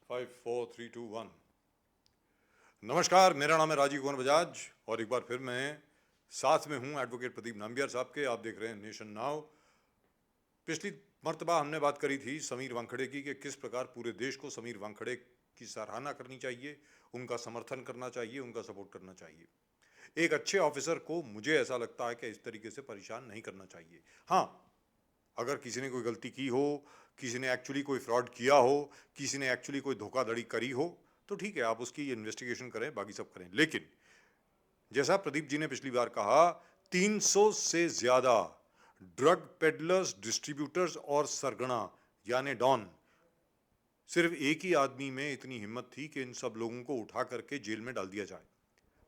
5 4 3 2 1। नमस्कार, मेरा नाम है राजीव कुमार बजाज और एक बार फिर मैं साथ में हूं एडवोकेट प्रदीप नाम्बियार साहब के। आप देख रहे हैं नेशन नाउ। पिछली मर्तबा हमने बात करी थी समीर वानखेड़े की कि किस प्रकार पूरे देश को समीर वानखेड़े की सराहना करनी चाहिए, उनका समर्थन करना चाहिए, उनका सपोर्ट करना चाहिए। एक अच्छे ऑफिसर को मुझे ऐसा लगता है कि इस तरीके से परेशान नहीं करना चाहिए। हाँ, अगर किसी ने कोई गलती की हो, किसी ने एक्चुअली कोई फ्रॉड किया हो, किसी ने एक्चुअली कोई धोखाधड़ी करी हो, तो ठीक है, आप उसकी इन्वेस्टिगेशन करें, बाकी सब करें। लेकिन जैसा प्रदीप जी ने पिछली बार कहा, 300 से ज्यादा ड्रग पेडलर्स, डिस्ट्रीब्यूटर्स और सरगना यानी डॉन, सिर्फ एक ही आदमी में इतनी हिम्मत थी कि इन सब लोगों को उठा करके जेल में डाल दिया जाए।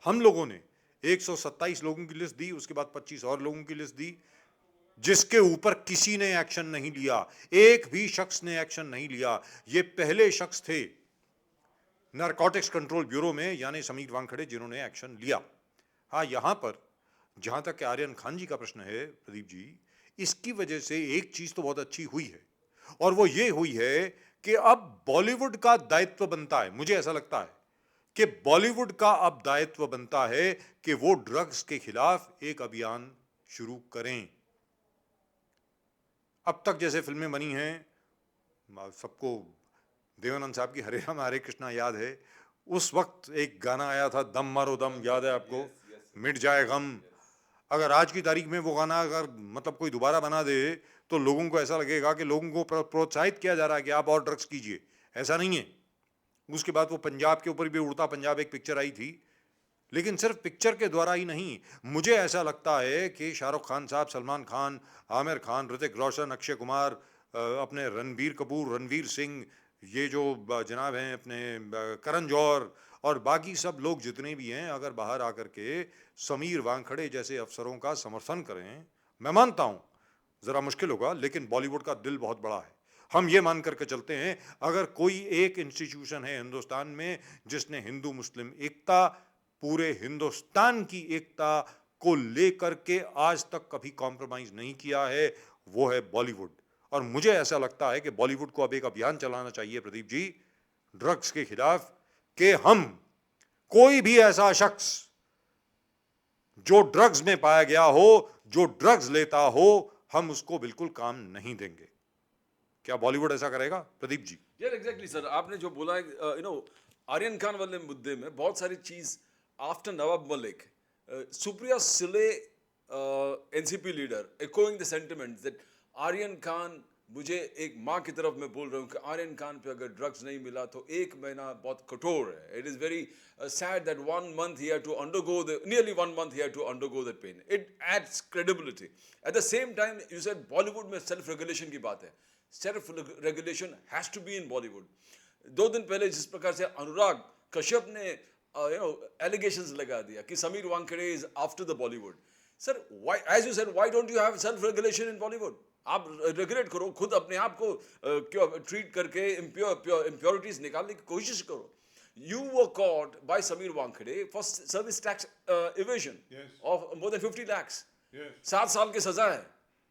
हम लोगों ने 127 लोगों की लिस्ट दी, उसके बाद 25 और लोगों की लिस्ट दी, जिसके ऊपर किसी ने एक्शन नहीं लिया, एक भी शख्स ने एक्शन नहीं लिया। ये पहले शख्स थे नारकोटिक्स कंट्रोल ब्यूरो में यानी समीर वानखेड़े जिन्होंने एक्शन लिया। हाँ, यहां पर जहां तक आर्यन खान जी का प्रश्न है प्रदीप जी, इसकी वजह से एक चीज तो बहुत अच्छी हुई है और वो ये हुई है कि अब बॉलीवुड का दायित्व बनता है, मुझे ऐसा लगता है कि बॉलीवुड का अब दायित्व बनता है कि वो ड्रग्स के खिलाफ एक अभियान शुरू करें। अब तक जैसे फिल्में बनी हैं, सबको देवानंद साहब की हरे राम हरे कृष्णा याद है। उस वक्त एक गाना आया था, दम मारो दम, याद है आपको? मिट जाए गम। अगर आज की तारीख में वो गाना अगर मतलब कोई दोबारा बना दे तो लोगों को ऐसा लगेगा कि लोगों को प्रोत्साहित किया जा रहा है कि आप और ड्रग्स कीजिए। ऐसा नहीं है। उसके बाद वो पंजाब के ऊपर भी उड़ता पंजाब एक पिक्चर आई थी, लेकिन सिर्फ पिक्चर के द्वारा ही नहीं, मुझे ऐसा लगता है कि शाहरुख खान साहब, सलमान खान, आमिर खान, ऋतिक रोशन, अक्षय कुमार, अपने रणबीर कपूर, रणवीर सिंह, ये जो जनाब हैं अपने करण जौहर और बाकी सब लोग जितने भी हैं, अगर बाहर आकर के समीर वानखेड़े जैसे अफसरों का समर्थन करें, मैं मानता हूं ज़रा मुश्किल होगा, लेकिन बॉलीवुड का दिल बहुत बड़ा है। हम ये मान करके चलते हैं, अगर कोई एक इंस्टीट्यूशन है हिंदुस्तान में जिसने हिंदू मुस्लिम एकता, पूरे हिंदुस्तान की एकता को लेकर के आज तक कभी कॉम्प्रोमाइज नहीं किया है, वो है बॉलीवुड। और मुझे ऐसा लगता है कि बॉलीवुड को अब एक अभियान चलाना चाहिए प्रदीप जी, ड्रग्स के खिलाफ, कि हम कोई भी ऐसा शख्स जो ड्रग्स में पाया गया हो, जो ड्रग्स लेता हो, हम उसको बिल्कुल काम नहीं देंगे। क्या बॉलीवुड ऐसा करेगा प्रदीप जी? यार एग्जैक्टली सर, आपने जो बोला आर्यन खान वाले मुद्दे में बहुत सारी चीज after Nawab Malik, Supriya Sule, NCP leader echoing the sentiments that Aryan Khan, मुझे एक माँ की तरफ मैं बोल रहा हूँ कि आर्यन खान पे अगर ड्रग्स नहीं मिला तो 1 महीना बहुत कठोर है. It is very sad that 1 month he had to undergo nearly 1 month he had to undergo that pain. It adds credibility. At the same time, you said Bollywood में self regulation की बात है. Self regulation has to be in Bollywood. 2 दिन पहले जिस प्रकार से अनुराग कश्यप ने allegations लगा दिया कि Sameer Wankhede is after the Bollywood. Sir, why, as you said, why don't you have self regulation in Bollywood? आप रेगुलेट करो, खुद अपने आप को क्यों ट्रीट करके इम्प्योरिटीज निकालने की कोशिश करो. You were caught by Sameer Wankhede for service tax evasion of more than 50 lakhs. 7 साल की सजा है,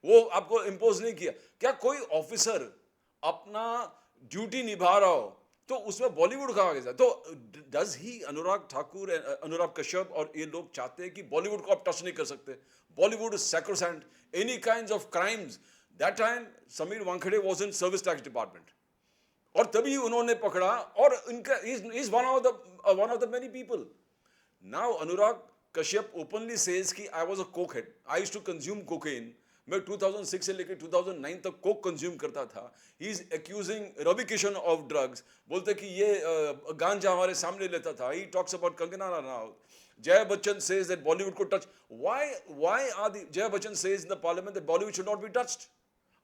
वो आपको इम्पोज नहीं किया. क्या कोई ऑफिसर अपना ड्यूटी निभा रहा हो तो उसमें बॉलीवुड कहा गया? तो डज ही अनुराग ठाकुर, अनुराग कश्यप और ये लोग चाहते हैं कि बॉलीवुड को आप टच नहीं कर सकते? Bollywood is sacrosanct. Any kinds of crimes, that time Sameer Wankhede was in service tax department और तभी उन्होंने पकड़ा और इनका is one of the many people. Now Anurag Kashyap openly says कि I was a coke head, I used to consume cocaine. मैं 2006 से लेकर 2009 तक कोक कंज्यूम करता था. He is accusing Ravi Kishan of drugs. बोलते कि ये गांजा हमारे सामने लेता था. He talks about Kangana Ranaut. Jaya Bachchan says that Bollywood could touch. Why are the Jaya Bachchan says in the parliament that Bollywood should not be touched?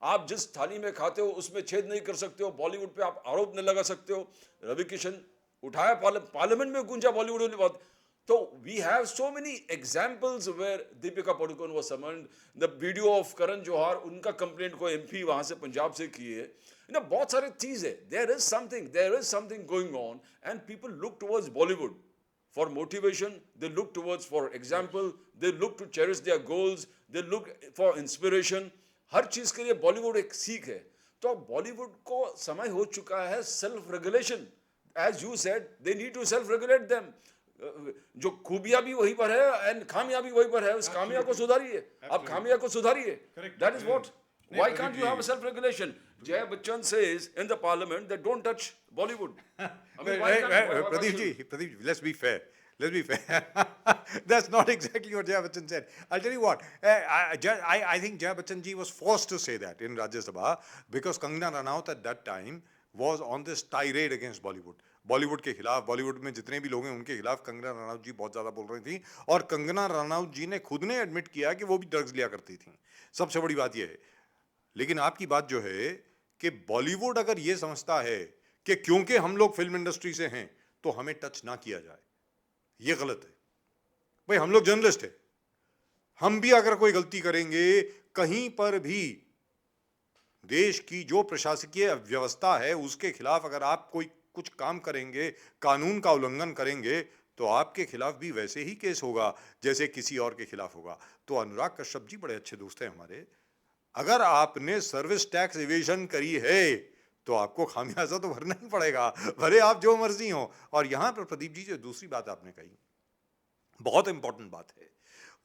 आप जिस थाली में खाते हो उसमें छेद नहीं कर सकते हो. बॉलीवुड पे आप आरोप नहीं लगा सकते हो. रवि किशन उठाया, पार्लियामेंट में गूंजा बॉलीवुड वाली बात. तो we have so many examples where Deepika Padukone was summoned. The video of Karan Johar, उनका कंप्लेंट को एमपी वहां से पंजाब से किए. बहुत सारी चीज है. There is something going on and people look towards Bollywood for motivation. They look towards for example. They look to cherish their goals. They look for inspiration. हर चीज के लिए बॉलीवुड एक सीख है. तो बॉलीवुड को समय हो चुका है self regulation. as you said, they need to self-regulate them. जो खूबियां भी वहीं पर है एंड खामियां भी वहीं पर है, उस खामियां को सुधारिए, आप खामियां को सुधारिए. That is what. Why can't you have a self-regulation? Jay Bachchan says in the parliament that don't touch Bollywood. I mean, why can't Pradeep ji, let's be fair. Let's be fair. That's not exactly what Jaya Bachchan said. I'll tell you what. I think Jaya Bachchan ji was forced to say that in Rajya Sabha because Kangana Ranaut at that time was on this tirade against Bollywood. Bollywood के खिलाफ, बॉलीवुड में जितने भी लोग हैं उनके खिलाफ कंगना रनौत जी बहुत ज़्यादा बोल रही थी और कंगना रनौत जी ने खुद ने एडमिट किया कि वो भी ड्रग्स लिया करती थी. सबसे बड़ी बात यह है. लेकिन आपकी बात जो है कि बॉलीवुड अगर ये समझता है कि क्योंकि हम लोग फिल्म इंडस्ट्री से हैं तो हमें टच ना किया जाए, ये गलत है. भाई हम लोग जर्नलिस्ट हैं, हम भी अगर कोई गलती करेंगे कहीं पर भी देश की जो प्रशासकीय व्यवस्था है उसके खिलाफ अगर आप कोई कुछ काम करेंगे, कानून का उल्लंघन करेंगे तो आपके खिलाफ भी वैसे ही केस होगा जैसे किसी और के खिलाफ होगा. तो अनुराग कश्यप जी बड़े अच्छे दोस्त हैं हमारे. अगर आपने सर्विस टैक्स इवेजन करी है तो आपको खामियाजा तो भरना ही पड़ेगा, भले आप जो मर्जी हो. और यहां पर प्रदीप जी जो दूसरी बात आपने कही बहुत इंपॉर्टेंट बात है.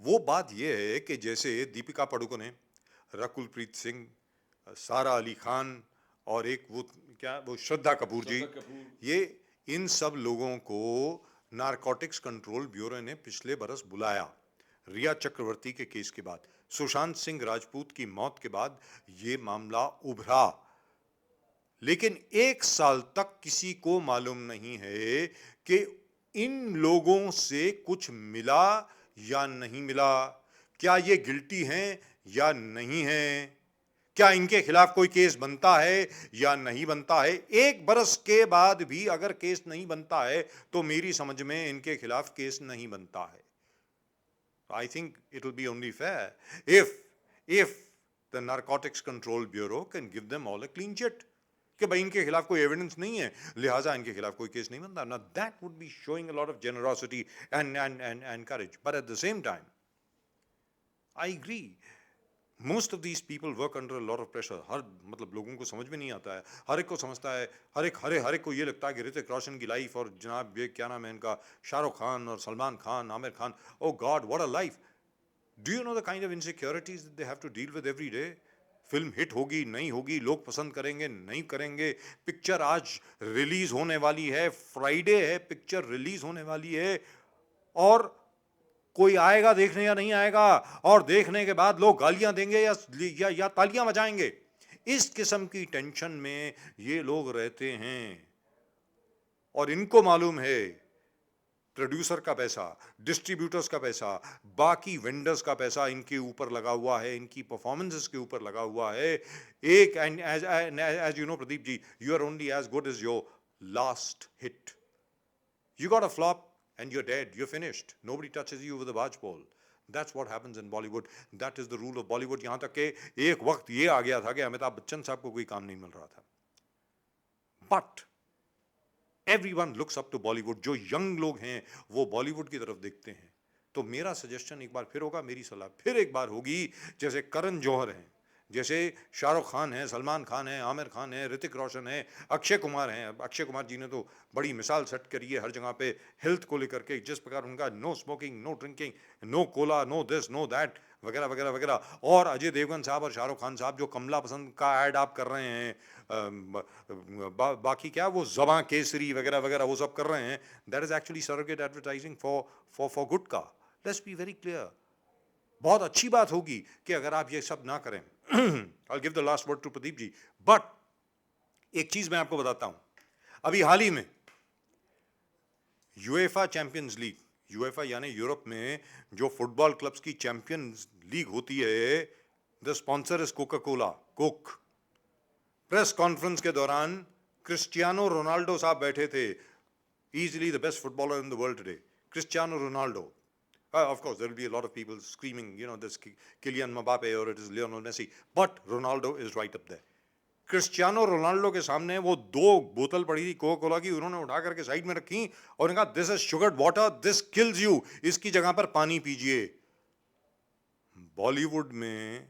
वो बात यह है कि जैसे दीपिका पादुकोण, रकुलप्रीत सिंह, सारा अली खान और एक वो श्रद्धा कपूर जी, ये इन सब लोगों को नारकोटिक्स कंट्रोल ब्यूरो ने पिछले बरस बुलाया रिया चक्रवर्ती के केस के बाद. सुशांत सिंह राजपूत की मौत के बाद ये मामला उभरा, लेकिन 1 साल तक किसी को मालूम नहीं है कि इन लोगों से कुछ मिला या नहीं मिला, क्या ये गिल्टी हैं या नहीं हैं, क्या इनके खिलाफ कोई केस बनता है या नहीं बनता है. 1 बरस के बाद भी अगर केस नहीं बनता है तो मेरी समझ में इनके खिलाफ केस नहीं बनता है. I think it will be only fair if the Narcotics Control Bureau can give them all a clean chit कि भाई इनके खिलाफ कोई एविडेंस नहीं है लिहाजा इनके खिलाफ कोई केस नहीं बनता. Now that would be showing a lot of generosity and courage. But at the same time, I agree. Most of these people work under a lot of pressure. हर मतलब लोगों को समझ में नहीं आता है, हर एक को समझता है, हर एक को ये लगता है कि ऋतिक रोशन की लाइफ और जनाब ये क्या नाम है इनका, शाहरुख खान और Salman Khan, Aamir Khan, oh God, what a life. Do you know the kind of insecurities that they have to deal with every day? Film hit होगी नहीं होगी, लोग पसंद करेंगे नहीं करेंगे, पिक्चर आज रिलीज होने वाली है, फ्राइडे है, पिक्चर रिलीज होने वाली है और कोई आएगा देखने या नहीं आएगा, और देखने के बाद लोग गालियां देंगे या तालियां बजाएंगे. इस किस्म की टेंशन में ये लोग रहते हैं और इनको मालूम है प्रोड्यूसर का पैसा, डिस्ट्रीब्यूटर्स का पैसा, बाकी वेंडर्स का पैसा इनके ऊपर लगा हुआ है, इनकी परफॉर्मेंसेस के ऊपर लगा हुआ है. एक and as you know Pradeep ji, you are only as good as your last hit. You got a flop and you're dead, you're finished. Nobody touches you with a barge pole. That's what happens in Bollywood. That is the rule of Bollywood. यहाँ तक के एक वक्त ये आ गया था कि अमिताभ बच्चन साहब को कोई काम नहीं मिल रहा था. But everyone looks up to Bollywood. जो यंग लोग हैं वो बॉलीवुड की तरफ देखते हैं. तो मेरा सजेशन एक बार फिर होगा, मेरी सलाह फिर एक बार होगी, जैसे करण जौहर हैं, जैसे शाहरुख खान है, सलमान खान है, आमिर खान है, ऋतिक रोशन है, अक्षय कुमार हैं. अक्षय कुमार जी ने तो बड़ी मिसाल सेट करी है हर जगह पे हेल्थ को लेकर के. जिस प्रकार उनका no smoking, no drinking, no cola, no this, no that वगैरह वगैरह वगैरह. और अजय देवगन साहब और शाहरुख खान साहब जो कमला पसंद का ऐड आप कर रहे हैं, बाकी क्या वो ज़बां केसरी वगैरह वगैरह वो सब कर रहे हैं, that is actually surrogate advertising for gutkha. Let's be very clear. बहुत अच्छी बात होगी कि अगर आप ये सब ना करें. I'll give the last word to Pradeep ji. But एक चीज मैं आपको बताता हूं, अभी हाल ही में यूएफा चैंपियंस लीग, यूएफा यानी यूरोप में जो फुटबॉल क्लब्स की चैंपियंस लीग होती है, the sponsor is Coca Cola, Coke. Press conference के दौरान क्रिस्टियानो रोनाल्डो साहब बैठे थे, easily the best footballer in the world today, Cristiano Ronaldo. Of course, there will be a lot of people screaming, you know, this Kylian Mbappe or it is Lionel Messi, but Ronaldo is right up there. Cristiano Ronaldo के सामने वो 2 बोतल पड़ी थी Coca Cola की, उन्होंने उठा करके साइड में रखी और कहा this is sugared water, this kills you, इसकी जगह पर पानी पीजिए. बॉलीवुड में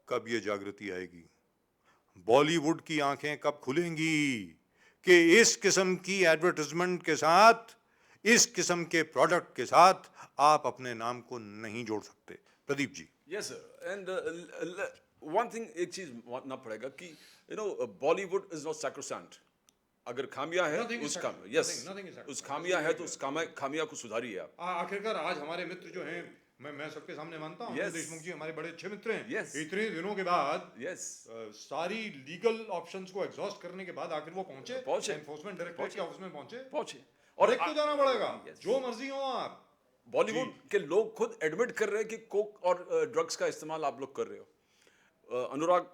कब ये जागृति आएगी? बॉलीवुड की आंखें कब खुलेंगी कि इस किस्म की एडवर्टाइजमेंट के साथ, इस किस्म के प्रोडक्ट के साथ आप अपने नाम को नहीं जोड़ सकते। Pradeep ji. Yes, sir. And one thing एक चीज मानना पड़ेगा कि बॉलीवुड इज नॉट सैक्रोसैंट। अगर खामियां है Nothing is उस sacrosanct. Yes Nothing is sacrosanct. उस खामियां है तो उस खामियां को सुधारिए आप। आखिरकार आज हमारे मित्र जो हैं, मैं सबके सामने मानता हूँ, Yes. देशमुख जी हमारे बड़े अच्छे मित्र हैं। Yes. इतने दिनों के बाद यस सारी लीगल ऑप्शंस को एग्जॉस्ट करने के बाद आखिर वो पहुंचे एनफोर्समेंट डायरेक्टरेट के ऑफिस में पहुंचे। पहुंचे और एक तो जाना पड़ेगा, Yes. जो मर्जी हो आप। बॉलीवुड के लोग खुद एडमिट कर रहे हैं कि कोक और ड्रग्स का इस्तेमाल आप लोग कर रहे हो। अनुराग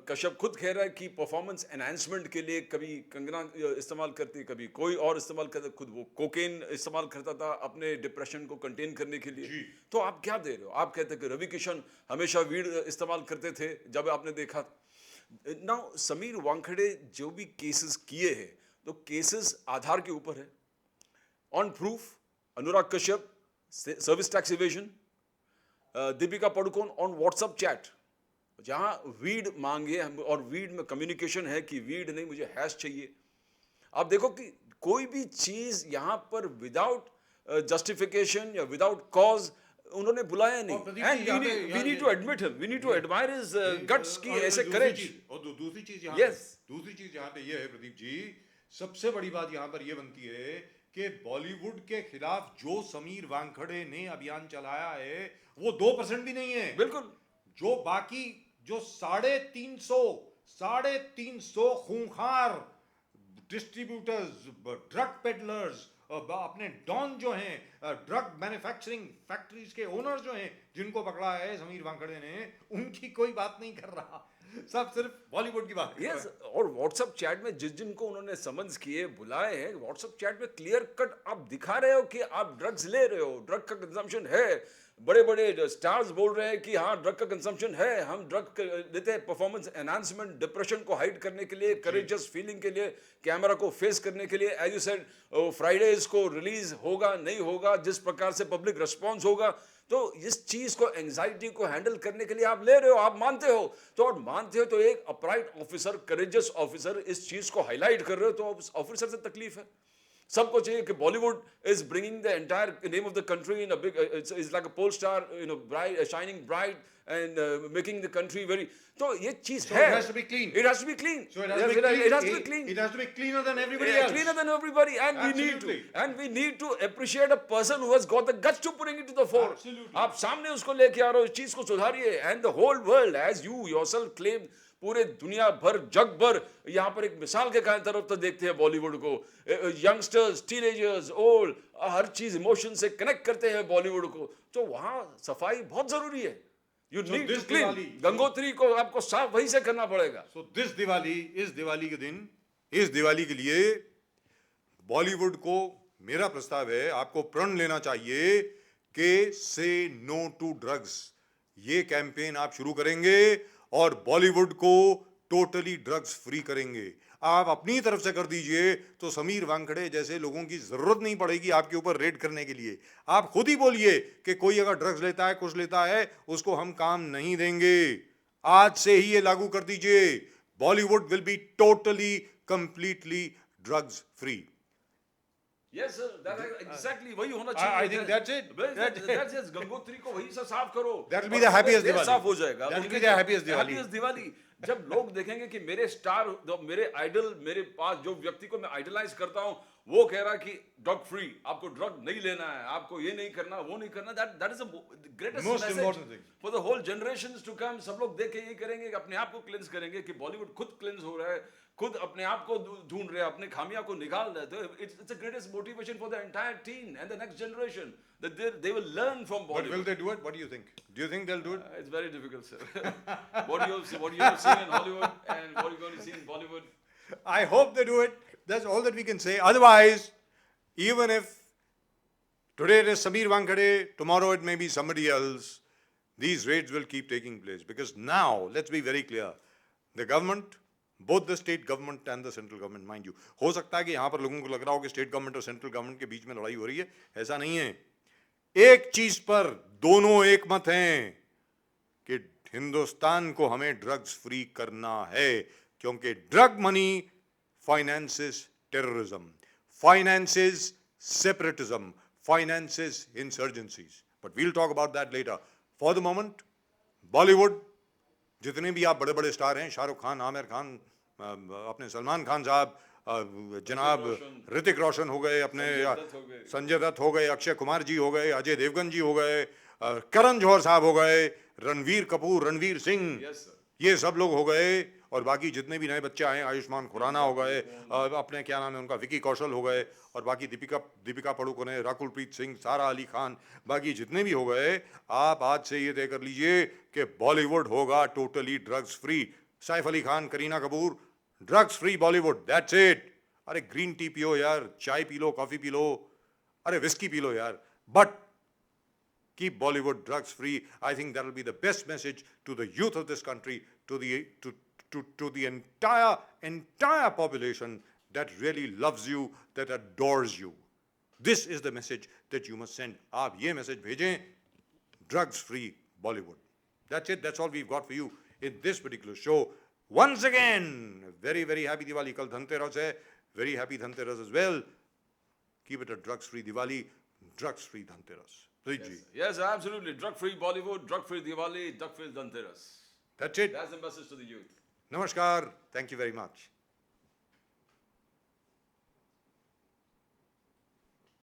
कश्यप खुद कह रहा है कि परफॉर्मेंस एनहांसमेंट के लिए कभी कंगना इस्तेमाल करती है, कभी कोई और इस्तेमाल करता है, खुद वो कोकेन इस्तेमाल करता था अपने डिप्रेशन को कंटेन करने के लिए। तो आप क्या दे रहे हो? आप कहते हैं कि रवि किशन हमेशा वीड इस्तेमाल करते थे, जब आपने देखा। नाउ समीर वानखेड़े जो भी केसेस किए हैं, तो केसेस आधार के ऊपर है, on proof. Anurag Kashyap service tax evasion, Deepika Padukone on WhatsApp chat, जहां वीड मांगे और वीड में कम्युनिकेशन है कि वीड नहीं, मुझे हैश चाहिए। आप देखो कि कोई भी चीज यहां पर विदाउट जस्टिफिकेशन या विदाउट कॉज उन्होंने बुलाया नहीं। And we need to admit him, we need to admire his guts की ऐसे करेज। और दूसरी चीज यहाँ Yes. दूसरी चीज यहाँ पे ये है प्रदीप जी, सबसे बड़ी बात यहाँ पर ये बनती है कि बॉलीवुड के खिलाफ जो समीर वानखेड़े ने अभियान चलाया है वो 2% भी नहीं है। बिल्कुल। जो बाकी जो 350 खूंखार डिस्ट्रीब्यूटर्स, ड्रग पेडलर्स, अपने डॉन जो हैं, ड्रग मैन्युफैक्चरिंग फैक्ट्रीज के ओनर्स जो हैं, जिनको पकड़ा है समीर वानखेड़े ने, उनकी कोई बात नहीं कर रहा, सब सिर्फ बॉलीवुड की बात कर रहा यस है। और व्हाट्सएप चैट में जिनको उन्होंने समन्स किए, बुलाए हैं, व्हाट्सएप चैट में क्लियर कट आप दिखा रहे हो कि आप ड्रग्स ले रहे हो, ड्रग का कंजम्पशन है। बड़े बड़े स्टार्स बोल रहे हैं कि हाँ ड्रग का कंजम्पशन है, हम ड्रग लेते हैं परफॉर्मेंस एनहांसमेंट, डिप्रेशन को हाइड करने के लिए, करेजियस फीलिंग के लिए, कैमरा को फेस करने के लिए। एज यू सेड, फ्राइडेज को रिलीज होगा नहीं होगा, जिस प्रकार से पब्लिक रिस्पॉन्स होगा, तो इस चीज को, एंजाइटी को हैंडल करने के लिए आप ले रहे हो, आप मानते हो। तो और मानते हो तो एक अपराइट ऑफिसर, करेजियस ऑफिसर इस चीज को हाईलाइट कर रहे हो, तो उस ऑफिसर से तकलीफ है। सबको चाहिए कि Bollywood is bringing the entire name of the country in a big, it's like a pole star, bright, shining bright and making the country very. तो ये चीज है, it has to be clean. It has to be clean. So it has to be clean. It has to be clean. It has to be cleaner than everybody Yeah, else. cleaner than everybody, and Absolutely. we need to appreciate a person who has got the guts to bring it to the fore. Absolutely. आप सामने उसको लेके आ रहे हो, इस चीज को सुधारिए। and the whole world, as you yourself claim, पूरे दुनिया भर, जग भर यहाँ पर एक मिसाल के तरफ तो देखते हैं बॉलीवुड को। यंगस्टर्स, टीनेजर्स, ओल्ड, हर चीज इमोशन से कनेक्ट करते हैं बॉलीवुड को। तो वहाँ सफाई बहुत जरूरी है। You need to clean. Gangotri को आपको साफ वहीं से करना पड़ेगा। So this दिवाली, इस दिवाली के दिन, इस दिवाली के लिए बॉलीवुड को मेरा प्रस्ताव है, आपको प्रण लेना चाहिए कि से नो टू ड्रग्स, ये कैंपेन आप शुरू करेंगे और बॉलीवुड को टोटली ड्रग्स फ्री करेंगे। आप अपनी तरफ से कर दीजिए तो समीर वानखेड़े जैसे लोगों की जरूरत नहीं पड़ेगी आपके ऊपर रेड करने के लिए। आप खुद ही बोलिए कि कोई अगर ड्रग्स लेता है, कुछ लेता है, उसको हम काम नहीं देंगे। आज से ही ये लागू कर दीजिए। Bollywood will be totally completely drugs free. Yes sir, that exactly वही होना I चाहिए। think that's it. That's it. Gangotri को वहीं से साफ करो। That will be the happiest देश Diwali. साफ हो जाएगा। That will be उनके the happiest Diwali. happiest Diwali. जब लोग देखेंगे कि मेरे स्टार, मेरे आइडल, मेरे पास जो व्यक्ति को मैं आइडलाइज करता हूँ, वो कह रहा है कि ड्रग फ्री, आपको ड्रग नहीं लेना है, आपको ये नहीं करना, वो नहीं करना। that is the greatest Most message important thing. for the whole generations to come। सब लोग देख के ये करेंगे कि अपने आप को क्लेंस करेंगे कि बॉलीवुड खुद क्लेंस हो रहा है, खुद अपने आप को ढूंढ रहे हैं, अपने खामियां को निकाल रहे हैं। तो it's the greatest motivation for the entire teen and the next generation that they will learn from But Bollywood। will they do it? What do you think? Do you think they'll do it? It's very difficult, sir। what you have seen in Hollywood and what you're going to see in Bollywood। I hope they do it. That's all that we can say. Otherwise, even if today it is Sameer Wankhede, tomorrow it may be somebody else, these raids will keep taking place. Because now, let's be very clear, the government, both the state government and the central government, mind you, हो सकता है कि यहाँ पर लोगों को लग रहा हो कि स्टेट गवर्नमेंट और सेंट्रल गवर्नमेंट के बीच में लड़ाई हो रही है, ऐसा नहीं है। एक चीज पर दोनों एक मत हैं कि हिंदुस्तान को हमें ड्रग्स फ्री करना है, क्योंकि drug money finances terrorism, finances separatism, finances insurgencies. But we'll talk about that later. For the moment, Bollywood, जितने भी आप बड़े बड़े स्टार हैं, शाहरुख खान, आमिर खान, अपने सलमान खान साहब, जनाब ऋतिक रोशन हो गए, अपने संजय दत्त हो गए, अक्षय कुमार जी हो गए, अजय देवगन जी हो गए, करण जौहर साहब हो गए, रणवीर कपूर, रणवीर सिंह, Yes, sir. ये सब लोग हो गए, और बाकी जितने भी नए बच्चे आए, आयुष्मान खुराना हो गए, अपने क्या नाम है उनका, विकी कौशल हो गए, और बाकी दीपिका पडुकोन, राकुलप्रीत सिंह, सारा अली खान, बाकी जितने भी हो गए, आप आज से ये तय कर लीजिए कि बॉलीवुड होगा totally drugs free. Saif Ali Khan, Kareena Kapoor, drugs free Bollywood, that's it. अरे ग्रीन टी पियो यार, चाय P low, coffee P low, अरे विस्की पी लो यार, but keep Bollywood drugs free. I think that will be the best message to the youth of this country, to the entire population that really loves you, that adores you. This is the message that you must send. आप ये message भेजें, drugs free Bollywood. That's it. That's all we've got for you in this particular show. Once again, very, very happy Diwali. कल धनतेरस है. Very happy Dhanteras as well. Keep it a drugs-free Diwali, drugs-free Dhanteras. Pradeep ji. Yes, absolutely. Drug-free Bollywood, drug-free Diwali, drug-free Dhanteras. That's it. That's the message to the youth. Namaskar. Thank you very much.